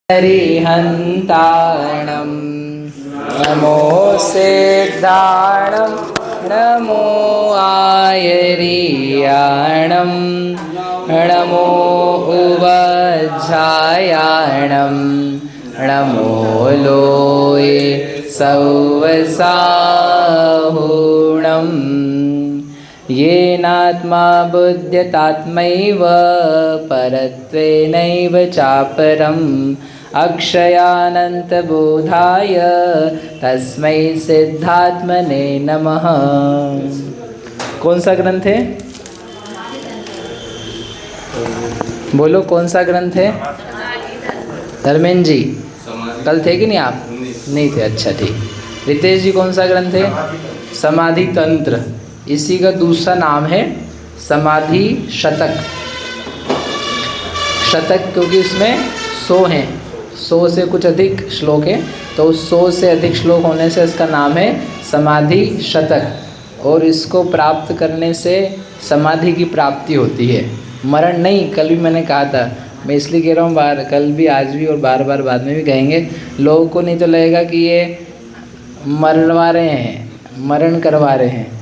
हरिहन्ताणं नमो सिद्धाणं नमो आयर्याणं नमो उवज्झायाणं नमो लोये सौवसाहुणं येनात्मा बुध्यतात्मैव परत्वेनैव चापरम् अक्षयानन्तबोधाय तस्मै सिद्धात्मने नमः। कौन सा ग्रंथ है? बोलो कौन सा ग्रंथ है? धर्मेंद्र जी कल थे कि नहीं आप? नहीं थे, अच्छा ठीक। रितेश जी कौन सा ग्रंथ है? समाधि तंत्र। इसी का दूसरा नाम है समाधि शतक। शतक क्योंकि इसमें 100 हैं, 100 से कुछ अधिक श्लोक है, तो 100 से अधिक श्लोक होने से इसका नाम है समाधि शतक। और इसको प्राप्त करने से समाधि की प्राप्ति होती है, मरण नहीं। कल भी मैंने कहा था, मैं इसलिए कह रहा हूँ बार, कल भी आज भी और बार बार बाद में भी कहेंगे। लोगों को नहीं तो लगेगा कि ये मरवा रहे हैं, मरण करवा रहे हैं।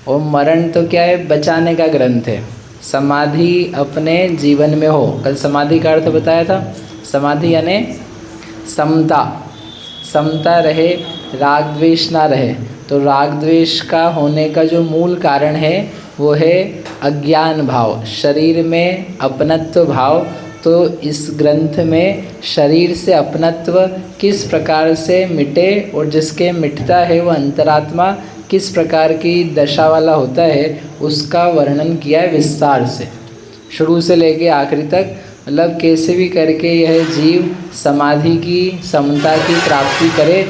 और मरण तो क्या है, बचाने का ग्रंथ है। समाधि अपने जीवन में हो। कल समाधि का अर्थ बताया था। समाधि यानी समता, समता रहे, राग द्वेष ना रहे। तो राग द्वेष का होने का जो मूल कारण है वो है अज्ञान भाव, शरीर में अपनत्व भाव। तो इस ग्रंथ में शरीर से अपनत्व किस प्रकार से मिटे और जिसके मिटता है वो अंतरात्मा किस प्रकार की दशा वाला होता है, उसका वर्णन किया है विस्तार से, शुरू से लेके आखिरी तक। मतलब कैसे भी करके यह जीव समाधि की, समता की प्राप्ति करे,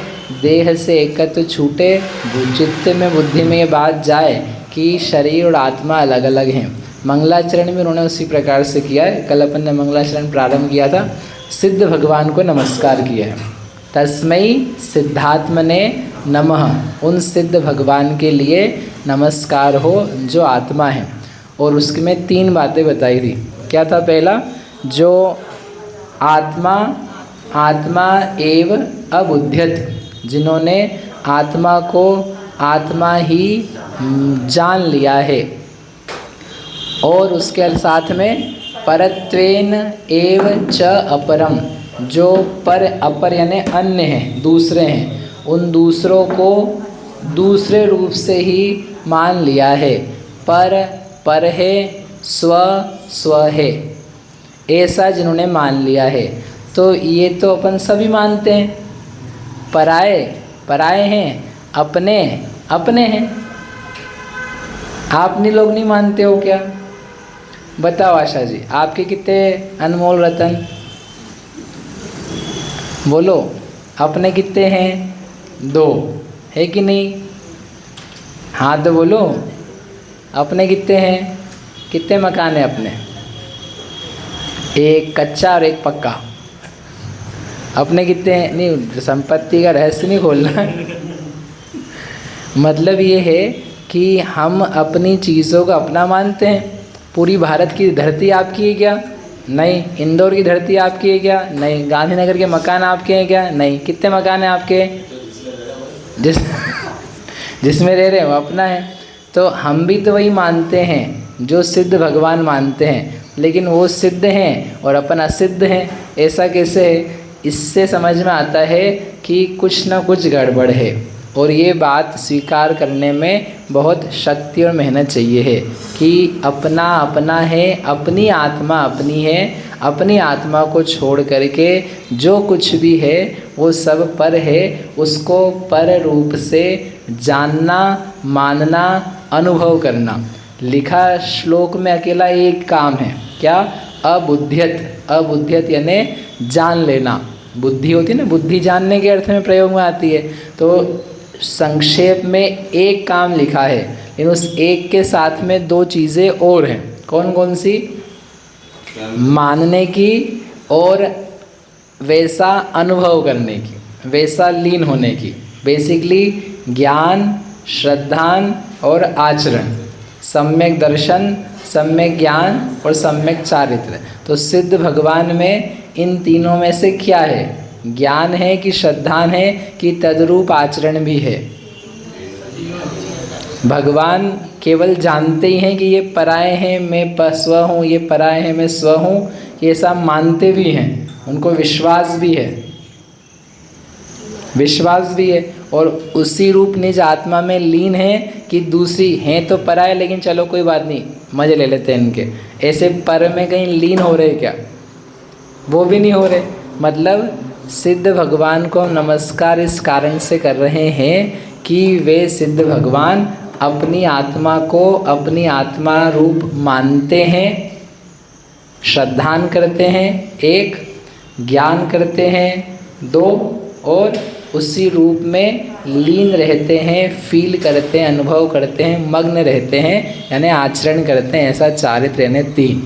देह से एकत्व छूटे, चित्त में, बुद्धि में ये बात जाए कि शरीर और आत्मा अलग अलग हैं। मंगलाचरण में उन्होंने उसी प्रकार से किया है। कल अपन ने मंगलाचरण प्रारंभ किया था, सिद्ध भगवान को नमस्कार किया है। तस्मै सिद्धात्मने नमः, उन सिद्ध भगवान के लिए नमस्कार हो जो आत्मा है। और उसके में 3 बातें बताई थी। क्या था? पहला, जो आत्मा एव अबुध्यत, जिन्होंने आत्मा को आत्मा ही जान लिया है। और उसके साथ में परत्वेन एव च अपरम, जो पर, अपर यानी अन्य हैं, दूसरे हैं, उन दूसरों को दूसरे रूप से ही मान लिया है। पर है, स्व है, ऐसा जिन्होंने मान लिया है। तो ये तो अपन सभी मानते हैं। पराए हैं, अपने हैं। आपने लोग नहीं मानते हो क्या? बताओ आशा जी, आपके कितने अनमोल रतन? बोलो, अपने कितने हैं? 2 है कि नहीं? हाँ तो बोलो, अपने कितने हैं? कितने मकान हैं अपने? 1 कच्चा और 1 पक्का। अपने कितने हैं? नहीं, संपत्ति का रहस्य नहीं खोलना। मतलब ये है कि हम अपनी चीज़ों को अपना मानते हैं। पूरी भारत की धरती आपकी है क्या? नहीं। इंदौर की धरती आपकी है क्या? नहीं। गांधीनगर के मकान आपके हैं क्या? नहीं। कितने मकान हैं आपके? जिसमें रह रहे हो अपना है। तो हम भी तो वही मानते हैं जो सिद्ध भगवान मानते हैं, लेकिन वो सिद्ध हैं और अपन असिद्ध हैं। ऐसा कैसे है? इससे समझ में आता है कि कुछ ना कुछ गड़बड़ है। और ये बात स्वीकार करने में बहुत शक्ति और मेहनत चाहिए है कि अपना है, अपनी आत्मा अपनी है। अपनी आत्मा को छोड़ करके जो कुछ भी है वो सब पर है। उसको पर रूप से जानना, मानना, अनुभव करना। लिखा श्लोक में अकेला एक काम है, क्या? अबुध्यत यानी जान लेना। बुद्धि होती है ना, बुद्धि जानने के अर्थ में प्रयोग में आती है। तो संक्षेप में एक काम लिखा है, लेकिन उस एक के साथ में 2 चीज़ें और हैं। कौन कौन सी? मानने की और वैसा अनुभव करने की, वैसा लीन होने की। बेसिकली ज्ञान, श्रद्धान और आचरण, सम्यक दर्शन, सम्यक ज्ञान और सम्यक चारित्र। तो सिद्ध भगवान में इन तीनों में से क्या है? ज्ञान है कि श्रद्धान है कि तद्रूप आचरण भी है? भगवान केवल जानते ही हैं कि ये पराये हैं, मैं स्व हूँ, ये पराये हैं, मैं स्व हूँ, ये सब मानते भी हैं, उनको विश्वास भी है, विश्वास भी है। और उसी रूप निज आत्मा में लीन है कि दूसरी हैं तो पराये, लेकिन चलो कोई बात नहीं, मजे ले लेते हैं इनके, ऐसे पर में कहीं लीन हो रहे क्या? वो भी नहीं हो रहे। मतलब सिद्ध भगवान को हम नमस्कार इस कारण से कर रहे हैं कि वे सिद्ध भगवान अपनी आत्मा को अपनी आत्मा रूप मानते हैं, श्रद्धान करते हैं, एक ज्ञान करते हैं, दो और उसी रूप में लीन रहते हैं, फील करते हैं, अनुभव करते हैं, मग्न रहते हैं, यानी आचरण करते हैं, ऐसा चारित्र यानी तीन।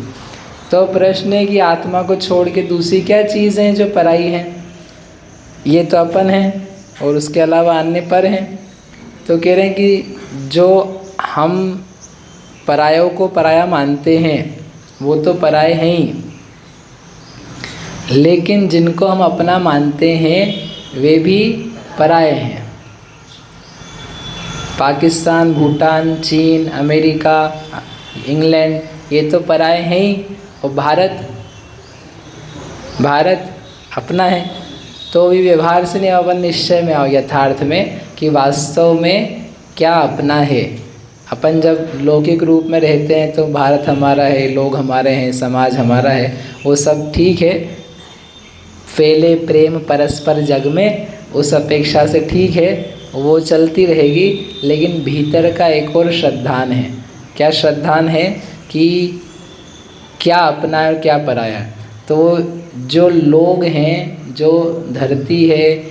तो प्रश्न है कि आत्मा को छोड़ के दूसरी क्या चीज़ है जो पराई है? ये तो अपन है और उसके अलावा अन्य पर हैं। तो कह रहे हैं कि जो हम परायों को पराया मानते हैं वो तो पराये हैं ही, लेकिन जिनको हम अपना मानते हैं वे भी पराये हैं। पाकिस्तान, भूटान, चीन, अमेरिका, इंग्लैंड, ये तो पराये हैं ही। और भारत अपना है। तो भी व्यवहार से नहीं, अपन निश्चय में आओ, यथार्थ में कि वास्तव में क्या अपना है। अपन जब लौकिक रूप में रहते हैं तो भारत हमारा है, लोग हमारे हैं, समाज हमारा है, वो सब ठीक है, फैले प्रेम परस्पर जग में, उस अपेक्षा से ठीक है, वो चलती रहेगी। लेकिन भीतर का एक और श्रद्धान है। क्या श्रद्धान है? कि क्या अपना है और क्या पराया है। तो जो लोग हैं, जो धरती है,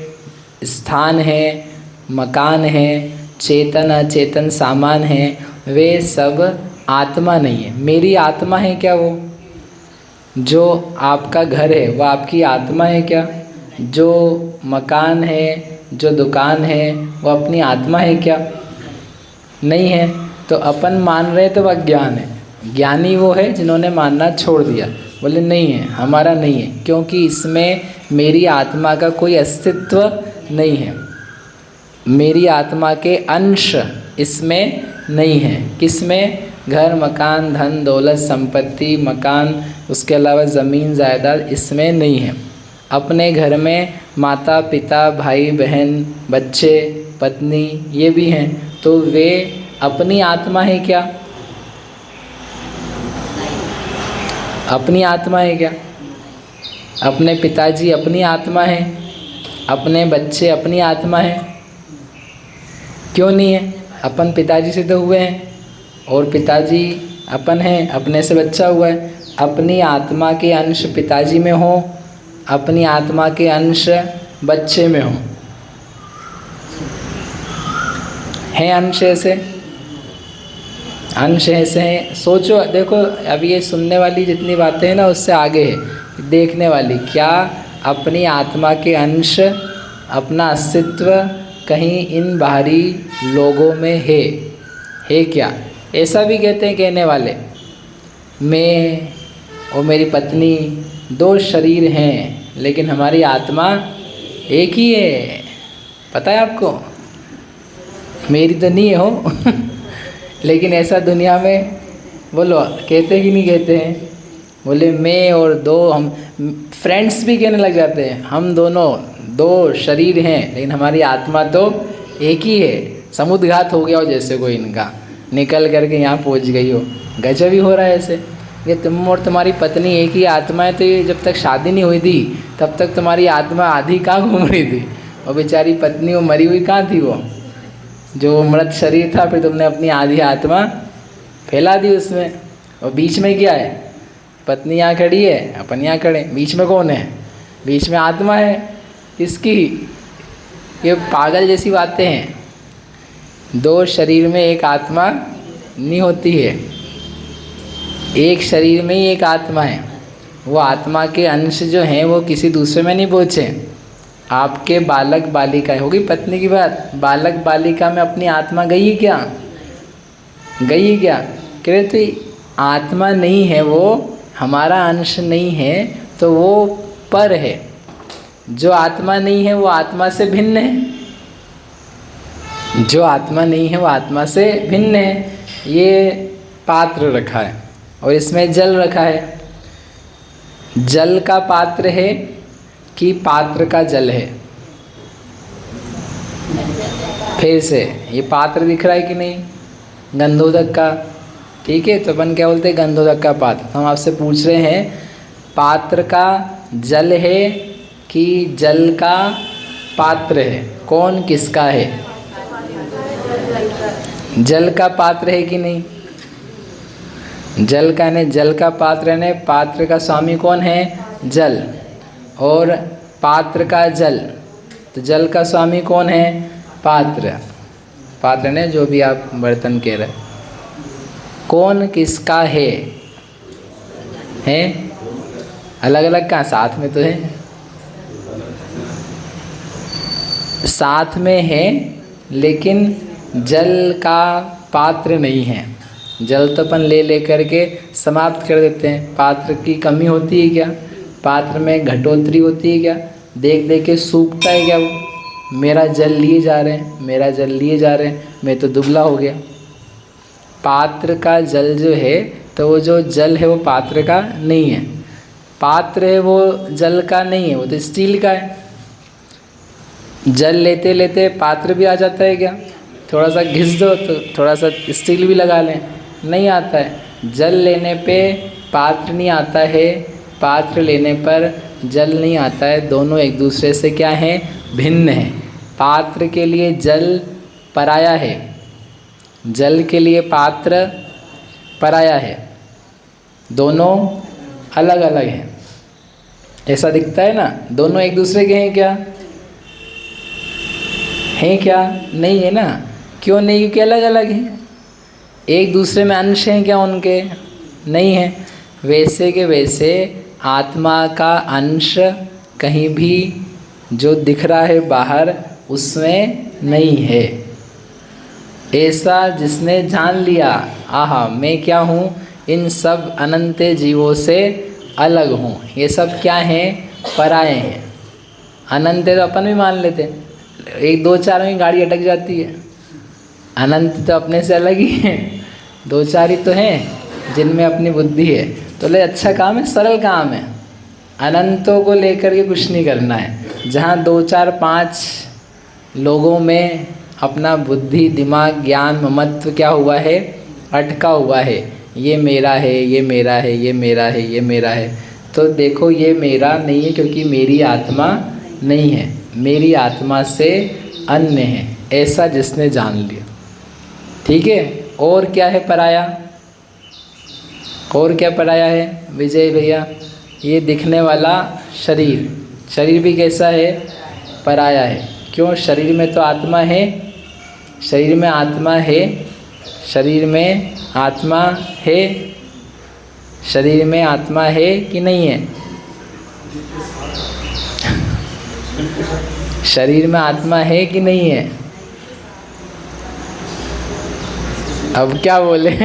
स्थान है, मकान है, चेतन अचेतन सामान है, वे सब आत्मा नहीं है। मेरी आत्मा है क्या वो? जो आपका घर है वो आपकी आत्मा है क्या? जो मकान है, जो दुकान है, वो अपनी आत्मा है क्या? नहीं है। तो अपन मान रहे तो वह अज्ञान है। ज्ञानी वो है जिन्होंने मानना छोड़ दिया, बोले नहीं है, हमारा नहीं है, क्योंकि इसमें मेरी आत्मा का कोई अस्तित्व नहीं है, मेरी आत्मा के अंश इसमें नहीं है। किसमें? घर, मकान, धन दौलत, संपत्ति, मकान, उसके अलावा ज़मीन जायदाद, इसमें नहीं है। अपने घर में माता पिता, भाई बहन, बच्चे, पत्नी, ये भी हैं। तो वे अपनी आत्मा है क्या? अपनी आत्मा है क्या? अपने पिताजी अपनी आत्मा है, अपने बच्चे अपनी आत्मा है? क्यों नहीं है? अपन पिताजी से तो हुए हैं और पिताजी अपन हैं, अपने से बच्चा हुआ है। अपनी आत्मा के अंश पिताजी में हो, अपनी आत्मा के अंश बच्चे में हो, हैं अंश ऐसे? अंश ऐसे हैं। सोचो, देखो अभी ये सुनने वाली जितनी बातें हैं ना, उससे आगे है देखने वाली। क्या अपनी आत्मा के अंश, अपना अस्तित्व कहीं इन बाहरी लोगों में है क्या? ऐसा भी कहते हैं कहने वाले, मैं और मेरी पत्नी दो शरीर हैं, लेकिन हमारी आत्मा एक ही है। पता है आपको? मेरी तो नहीं है हो लेकिन ऐसा दुनिया में बोलो कहते कि नहीं कहते हैं? बोले मैं और दो, हम फ्रेंड्स भी कहने लग जाते हैं, हम दोनों दो शरीर हैं लेकिन हमारी आत्मा तो एक ही है। समुद्घात हो गया हो जैसे कोई इनका, निकल करके यहाँ पहुँच गई हो। गजब ही हो रहा है ऐसे। ये तुम और तुम्हारी पत्नी एक ही आत्मा है, तो ये जब तक शादी नहीं हुई थी तब तक तुम्हारी आत्मा आधी कहाँ घूम रही थी? और बेचारी पत्नी वो मरी हुई कहाँ थी? वो जो मृत शरीर था, फिर तुमने अपनी आधी आत्मा फैला दी उसमें। और बीच में क्या है? पत्नी यहाँ खड़ी है, अपन यहाँ खड़े, बीच में कौन है? बीच में आत्मा है। किसकी? ये पागल जैसी बातें हैं। दो शरीर में एक आत्मा नहीं होती है, एक शरीर में ही एक आत्मा है। वो आत्मा के अंश जो हैं वो किसी दूसरे में नहीं पहुँचे। आपके बालक बालिका होगी पत्नी की बात, बालक बालिका में अपनी आत्मा गई क्या? गई क्या? कह रहे तो आत्मा नहीं है, वो हमारा अंश नहीं है, तो वो पर है। जो आत्मा नहीं है वो आत्मा से भिन्न है, जो आत्मा नहीं है वो आत्मा से भिन्न है। ये पात्र रखा है और इसमें जल रखा है। जल का पात्र है कि पात्र का जल है? फिर से ये पात्र दिख रहा है कि नहीं, गंधोदक का, ठीक है। तो अपन क्या बोलते हैं, गंधोदक का पात्र। हम आपसे पूछ रहे हैं पात्र का जल है कि जल का पात्र है, कौन किसका है? जल का पात्र है कि नहीं? जल का ने जल का पात्र ने पात्र का स्वामी कौन है? जल। और पात्र का जल, तो जल का स्वामी कौन है? पात्र। पात्र ने जो भी आप बर्तन कह रहे, कौन किसका है? अलग अलग कहाँ, साथ में तो है, साथ में है लेकिन जल का पात्र नहीं है। जल तो अपन ले लेकर के समाप्त कर देते हैं। पात्र की कमी होती है क्या? पात्र में घटोतरी होती है क्या? देख देख के सूखता है क्या वो? मेरा जल लिए जा रहे हैं, मेरा जल लिए जा रहे हैं, मैं तो दुबला हो गया। पात्र का जल जो है, तो वो जो जल है वो पात्र का नहीं है। पात्र है वो जल का नहीं है, वो तो स्टील का है। जल लेते लेते पात्र भी आ जाता है क्या? थोड़ा सा घिस दो तो थोड़ा सा स्टील भी लगा लें, नहीं आता है। जल लेने पे पात्र नहीं आता है, पात्र लेने पर जल नहीं आता है। दोनों एक दूसरे से क्या हैं? भिन्न हैं। पात्र के लिए जल पराया है, जल के लिए पात्र पराया है, दोनों अलग अलग हैं। ऐसा दिखता है ना? दोनों एक दूसरे के हैं क्या? हैं क्या? नहीं है ना। क्यों नहीं? क्योंकि अलग अलग हैं। एक दूसरे में अंश हैं क्या उनके? नहीं है। वैसे के वैसे आत्मा का अंश कहीं भी जो दिख रहा है बाहर, उसमें नहीं है। ऐसा जिसने जान लिया, आहा मैं क्या हूँ, इन सब अनंत जीवों से अलग हूँ, ये सब क्या हैं? पराये हैं। अनंत तो अपन भी मान लेते हैं, एक दो चार में गाड़ी अटक जाती है। अनंत तो अपने से अलग ही है, दो चार ही तो हैं जिनमें अपनी बुद्धि है। तो ले अच्छा काम है, सरल काम है। अनंतों को लेकर के कुछ नहीं करना है। जहाँ दो चार पाँच लोगों में अपना बुद्धि दिमाग ज्ञान ममत्व क्या हुआ है? अटका हुआ है। ये मेरा है, ये मेरा है, ये मेरा है, ये मेरा है। तो देखो ये मेरा नहीं है क्योंकि मेरी आत्मा नहीं है, मेरी आत्मा से अन्य है। ऐसा जिसने जान लिया, ठीक है। और क्या है पराया? और क्या पराया है विजय भैया? ये दिखने वाला शरीर, शरीर भी कैसा है? पराया है। क्यों? शरीर में तो आत्मा है, शरीर में आत्मा है, शरीर में आत्मा है, शरीर में आत्मा है कि नहीं है? शरीर में आत्मा है कि नहीं है? अब क्या बोले?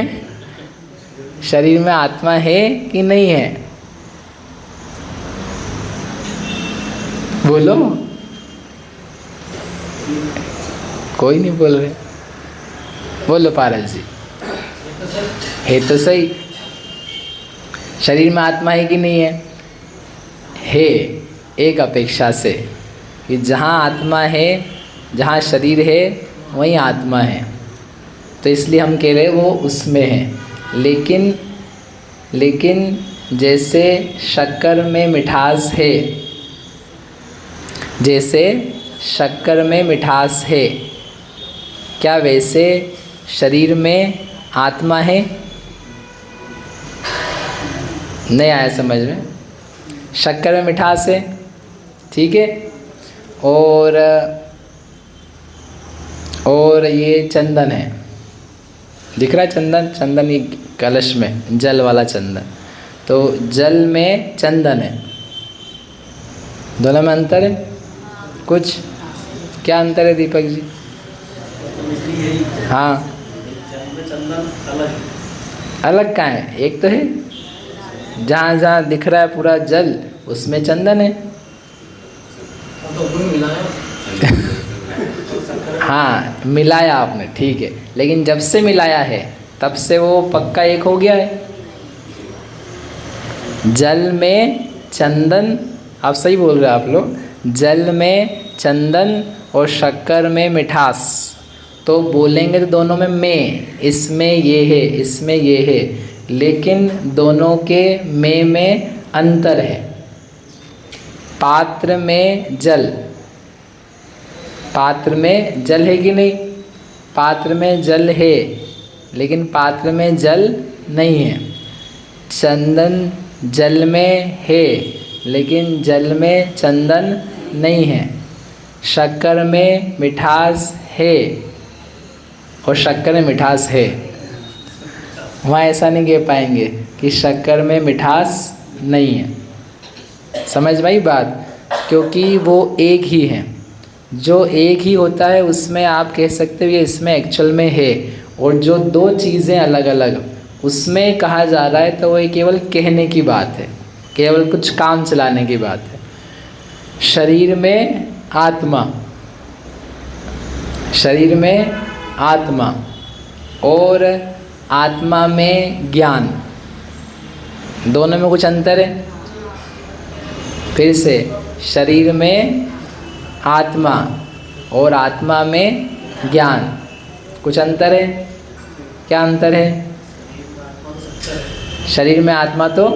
शरीर में आत्मा है कि नहीं है? बोलो। कोई नहीं बोल रहे। बोलो पारस जी। है तो सही। शरीर में आत्मा है कि नहीं है? है, एक अपेक्षा से कि जहाँ आत्मा है, जहाँ शरीर है, वहीं आत्मा है। तो इसलिए हम कह रहे वो उसमें है। लेकिन जैसे शक्कर में मिठास है, जैसे शक्कर में मिठास है, क्या वैसे शरीर में आत्मा है? नहीं आया समझ में? शक्कर में मिठास है, ठीक है। और ये चंदन है, दिख रहा है चंदन? चंदन ये कलश में, जल वाला चंदन। तो जल में चंदन है, दोनों में अंतर है कुछ? क्या अंतर है दीपक जी? हाँ, अलग कहाँ है? एक तो है जहाँ जहाँ दिख रहा है पूरा जल, उसमें चंदन है। हाँ मिलाया आपने, ठीक है, लेकिन जब से मिलाया है तब से वो पक्का एक हो गया है। जल में चंदन, आप सही बोल रहे हैं आप लोग, जल में चंदन और शक्कर में मिठास, तो बोलेंगे तो दोनों में, इसमें ये है, इसमें ये है, लेकिन दोनों के में अंतर है। पात्र में जल, पात्र में जल है कि नहीं? पात्र में जल है लेकिन पात्र में जल नहीं है। चंदन जल में है लेकिन जल में चंदन नहीं है। शक्कर में मिठास है और शक्कर में मिठास है। वहाँ ऐसा नहीं कह पाएंगे कि शक्कर में मिठास नहीं है। समझ भाई बात? क्योंकि वो एक ही है। जो एक ही होता है उसमें आप कह सकते हो ये इसमें एक्चुअल में है, और जो दो चीज़ें अलग अलग उसमें कहा जा रहा है तो वो केवल कहने की बात है, केवल कुछ काम चलाने की बात है। शरीर में आत्मा, शरीर में आत्मा और आत्मा में ज्ञान, दोनों में कुछ अंतर है। फिर से, शरीर में आत्मा और आत्मा में ज्ञान, कुछ अंतर है। क्या अंतर है? शरीर में आत्मा तो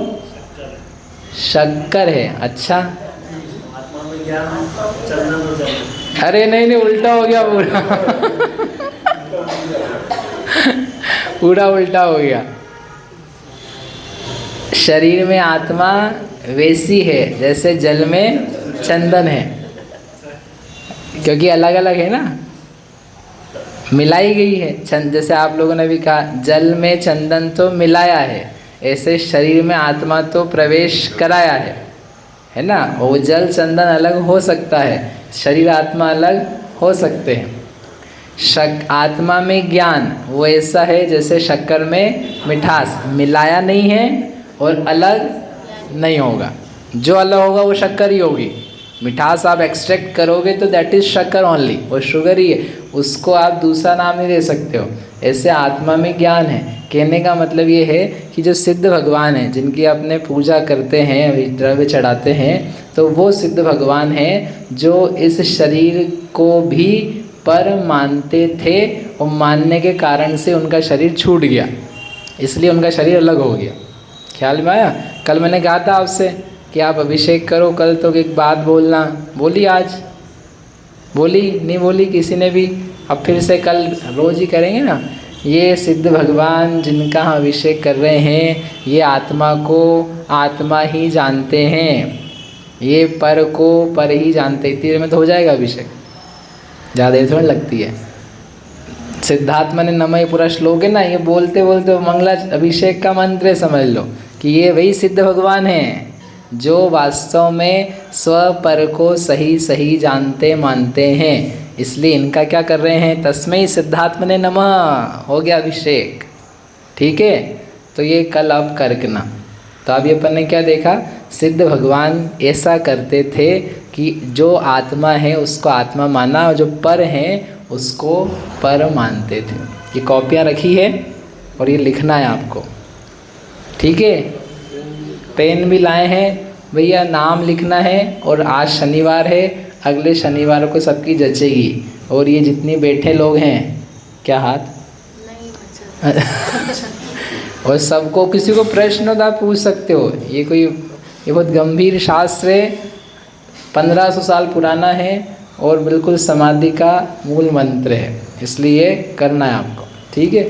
शक्कर है। अच्छा, आत्मा में ज्ञान, चंदन हो जाए। अरे नहीं, उल्टा हो गया पूरा। पूरा उल्टा हो गया। शरीर में आत्मा वैसी है जैसे जल में चंदन है, क्योंकि अलग अलग है ना, मिलाई गई है। जैसे आप लोगों ने भी कहा जल में चंदन तो मिलाया है, ऐसे शरीर में आत्मा तो प्रवेश कराया है ना। वो जल चंदन अलग हो सकता है, शरीर आत्मा अलग हो सकते हैं। आत्मा में ज्ञान वो ऐसा है जैसे शक्कर में मिठास, मिलाया नहीं है और अलग नहीं होगा। जो अलग होगा वो शक्कर ही होगी। मिठास आप एक्सट्रैक्ट करोगे तो दैट इज़ शक्कर ओनली, वो शुगर ही है, उसको आप दूसरा नाम नहीं दे सकते हो। ऐसे आत्मा में ज्ञान है। कहने का मतलब ये है कि जो सिद्ध भगवान हैं, जिनकी अपने पूजा करते हैं, द्रव्य चढ़ाते हैं, तो वो सिद्ध भगवान हैं जो इस शरीर को भी पर मानते थे और मानने के कारण से उनका शरीर छूट गया, इसलिए उनका शरीर अलग हो गया। ख्याल में आया? कल मैंने कहा था आपसे कि आप अभिषेक करो कल, तो एक बात बोलना, बोली आज? बोली नहीं बोली किसी ने भी? अब फिर से कल रोज़ ही करेंगे ना। ये सिद्ध भगवान जिनका हम अभिषेक कर रहे हैं, ये आत्मा को आत्मा ही जानते हैं, ये पर को पर ही जानते। इतनी देर में तो हो जाएगा अभिषेक, ज़्यादा देर थोड़ी लगती है। सिद्धात्मा ने नमः पूरा श्लोक है ना, ये बोलते बोलते मंगला अभिषेक का मंत्र है, समझ लो कि ये वही सिद्ध भगवान हैं जो वास्तव में स्वपर को सही सही जानते मानते हैं। इसलिए इनका क्या कर रहे हैं? तस्मै सिद्धात्मने नमः, हो गया अभिषेक। ठीक है, तो ये कल अब करना। तो अभी अपन ने क्या देखा? सिद्ध भगवान ऐसा करते थे कि जो आत्मा है उसको आत्मा माना और जो पर हैं उसको पर मानते थे। ये कॉपियाँ रखी है और ये लिखना है आपको, ठीक है? पेन भी लाए हैं भैया, नाम लिखना है। और आज शनिवार है, अगले शनिवार को सबकी जचेगी। और ये जितने बैठे लोग हैं, क्या हाथ नहीं और सबको किसी को प्रश्न हो तो आप पूछ सकते हो। ये बहुत गंभीर शास्त्र है, 1500 साल पुराना है और बिल्कुल समाधि का मूल मंत्र है, इसलिए करना है आपको, ठीक है?